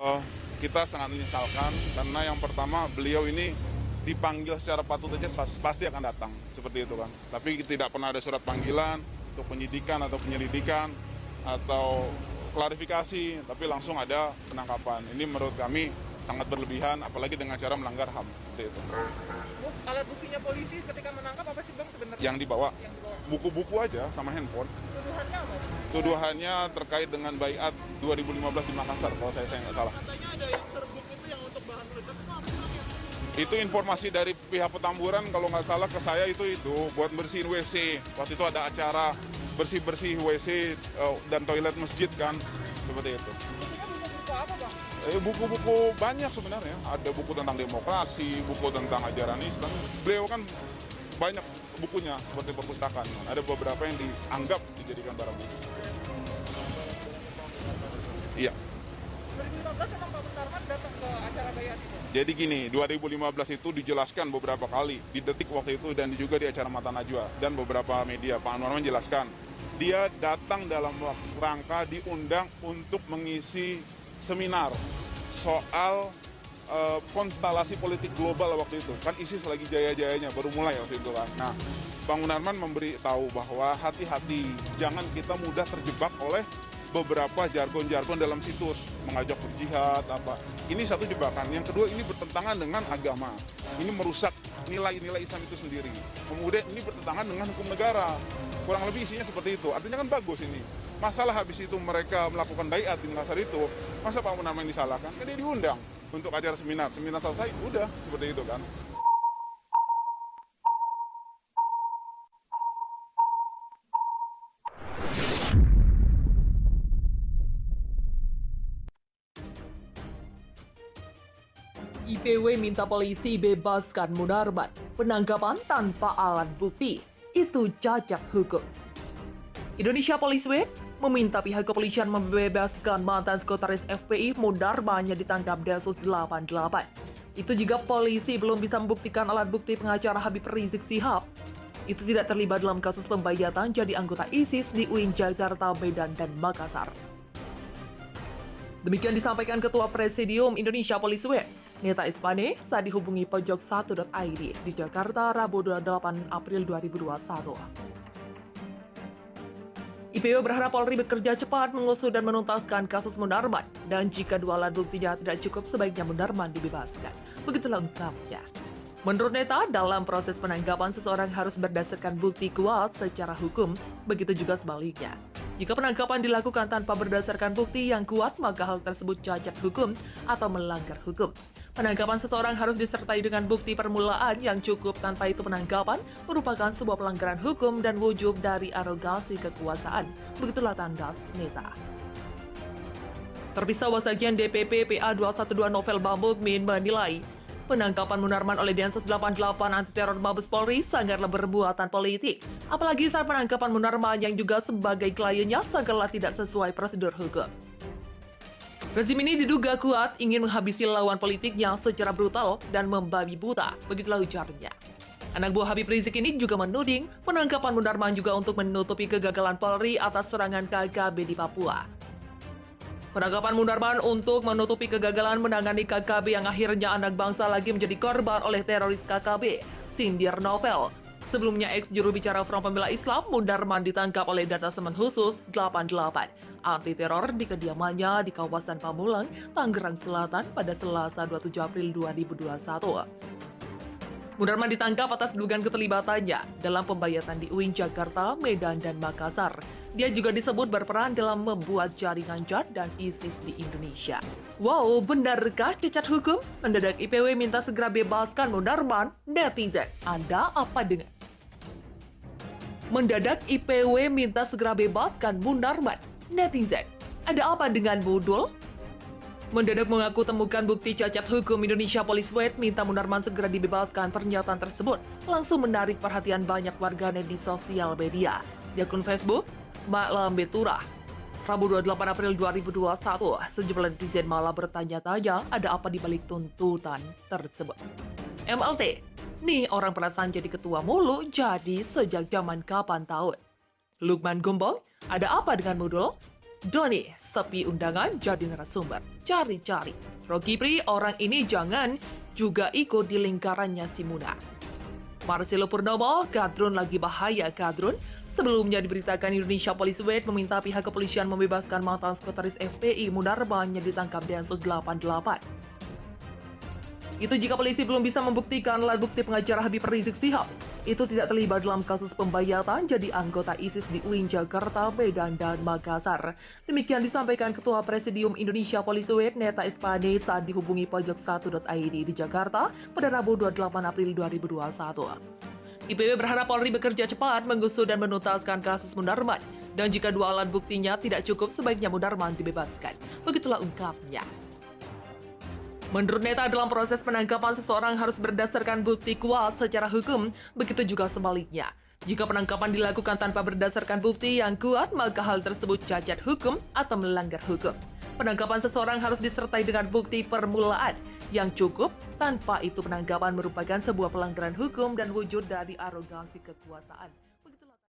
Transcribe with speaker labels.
Speaker 1: Oh, kita sangat menyesalkan karena yang pertama beliau ini dipanggil secara patut saja pasti akan datang, seperti itu kan. Tapi tidak pernah ada surat panggilan untuk penyidikan atau penyelidikan atau klarifikasi, tapi langsung ada penangkapan. Ini menurut kami sangat berlebihan, apalagi dengan cara melanggar HAM, seperti itu.
Speaker 2: Alat buktinya polisi ketika menangkap apa sih Bang sebenarnya?
Speaker 1: Yang dibawa
Speaker 2: Yang dibawa.
Speaker 1: buku-buku aja sama handphone.
Speaker 2: Tuduhannya apa?
Speaker 1: Tuduhannya terkait dengan baiat 2015 di Makassar, kalau saya nggak salah.
Speaker 2: Katanya ada yang serbuk itu yang untuk bahan peledak itu apa sih Bang?
Speaker 1: Itu informasi dari pihak Petamburan, kalau nggak salah ke saya itu buat bersihin WC. Waktu itu ada acara bersih-bersih WC dan toilet masjid kan, seperti itu.
Speaker 2: Bukunya buku apa Bang?
Speaker 1: Buku-buku banyak sebenarnya. Ada buku tentang demokrasi, buku tentang ajaran Islam. Beliau kan banyak bukunya seperti perpustakaan. Ada beberapa yang dianggap dijadikan barang bukti. Iya.
Speaker 2: 2015 emang Pak Munarman datang ke acara bayat itu?
Speaker 1: Jadi gini, 2015 itu dijelaskan beberapa kali, di Detik waktu itu dan juga di acara Mata Najwa dan beberapa media. Pak Munarman menjelaskan, dia datang dalam rangka diundang untuk mengisi seminar soal konstelasi politik global waktu itu. Kan ISIS lagi jaya-jayanya, baru mulai waktu itu kan. Nah, Bang Munarman memberi tahu bahwa hati-hati, jangan kita mudah terjebak oleh beberapa jargon-jargon dalam situs, mengajak berjihad, apa. Ini satu jebakan. Yang kedua, ini bertentangan dengan agama. Ini merusak nilai-nilai Islam itu sendiri. Kemudian ini bertentangan dengan hukum negara. Kurang lebih isinya seperti itu. Artinya kan bagus ini. Masalah habis itu mereka melakukan baiat di Makassar itu, masa Pak Munarman disalahkan? Kan dia diundang untuk acara seminar. Seminar selesai, udah seperti itu kan.
Speaker 3: IPW minta polisi bebaskan Munarman. Penangkapan tanpa alat bukti. Itu cacat hukum. Indonesia Police Week meminta pihak kepolisian membebaskan mantan sekretaris FPI Munarman yang ditangkap Densus 88. Itu jika polisi belum bisa membuktikan alat bukti pengacara Habib Rizik Syihab. Itu tidak terlibat dalam kasus pembayatan jadi anggota ISIS di UIN Jakarta, Medan, dan Makassar. Demikian disampaikan Ketua Presidium Indonesia Police Week, Neta Espane, saat dihubungi pojok1.id di Jakarta, Rabu 28 April 2021. IPW berharap Polri bekerja cepat mengusut dan menuntaskan kasus Munarman, dan jika dua alat buktinya tidak cukup, sebaiknya Munarman dibebaskan. Begitulah ungkapnya. Menurut Neta, dalam proses penangkapan seseorang harus berdasarkan bukti kuat secara hukum, begitu juga sebaliknya. Jika penangkapan dilakukan tanpa berdasarkan bukti yang kuat, maka hal tersebut cacat hukum atau melanggar hukum. Penangkapan seseorang harus disertai dengan bukti permulaan yang cukup, tanpa itu penangkapan merupakan sebuah pelanggaran hukum dan wujud dari arogasi kekuasaan. Begitulah tandas Neta. Terpisah Wasakjen DPP PA 212 Novel Bambukmin menilai, penangkapan Munarman oleh Densus 88 anti teror Mabes Polri sangatlah berbuatan politik. Apalagi saat penangkapan Munarman yang juga sebagai kliennya sangatlah tidak sesuai prosedur hukum. Rezim ini diduga kuat ingin menghabisi lawan politiknya secara brutal dan membabi buta, begitulah ujarnya. Anak buah Habib Rizik ini juga menuding penangkapan Munarman juga untuk menutupi kegagalan Polri atas serangan KKB di Papua. Penangkapan Munarman untuk menutupi kegagalan menangani KKB yang akhirnya anak bangsa lagi menjadi korban oleh teroris KKB, sindir Novel. Sebelumnya ex-juru bicara Front Pembela Islam, Munarman ditangkap oleh Detasemen Khusus 88 anti teror di kediamannya di kawasan Pamulang, Tangerang Selatan pada Selasa 27 April 2021. Munarman ditangkap atas dugaan keterlibatannya dalam pembayatan di UIN Jakarta, Medan, dan Makassar. Dia juga disebut berperan dalam membuat jaringan JAD dan ISIS di Indonesia. Wow, benarkah cacat hukum? Mendadak IPW minta segera bebaskan Munarman. Netizen, Anda apa dengan? Mendadak IPW minta segera bebaskan Munarman. Netizen, ada apa dengan Budul? Mendadak mengaku temukan bukti cacat hukum, Indonesia Police Week minta Munarman segera dibebaskan. Pernyataan tersebut langsung menarik perhatian banyak warganet di sosial media. Di akun Facebook, Mak Lambe Turah, Rabu 28 April 2021, sejumlah netizen malah bertanya-tanya ada apa di balik tuntutan tersebut. MLT, nih orang perasaan jadi ketua mulu, jadi sejak zaman kapan tahun? Lukman Gumbong, ada apa dengan Mudul? Doni, sepi undangan jadi narasumber. Cari-cari. Rocky Pri, orang ini jangan juga ikut di lingkarannya si Munar. Marcelo Purnomo, Kadrun lagi bahaya Kadrun. Sebelumnya diberitakan Indonesia Police Week meminta pihak kepolisian membebaskan mantan sekretaris FPI Munarman yang ditangkap Densus 88. Itu jika polisi belum bisa membuktikan alat bukti pengacara Habib Rizik Sihab itu tidak terlibat dalam kasus pembayatan jadi anggota ISIS di UIN Jakarta, Medan, dan Makassar. Demikian disampaikan Ketua Presidium Indonesia Police Week Neta Espane saat dihubungi pojok1.id di Jakarta pada Rabu 28 April 2021. IPW berharap Polri bekerja cepat mengusut dan menuntaskan kasus Munarman. Dan jika dua alat buktinya tidak cukup, sebaiknya Munarman dibebaskan. Begitulah ungkapnya. Menurut Neta, dalam proses penangkapan seseorang harus berdasarkan bukti kuat secara hukum, begitu juga sebaliknya. Jika penangkapan dilakukan tanpa berdasarkan bukti yang kuat, maka hal tersebut cacat hukum atau melanggar hukum. Penangkapan seseorang harus disertai dengan bukti permulaan yang cukup, tanpa itu penangkapan merupakan sebuah pelanggaran hukum dan wujud dari arogansi kekuasaan.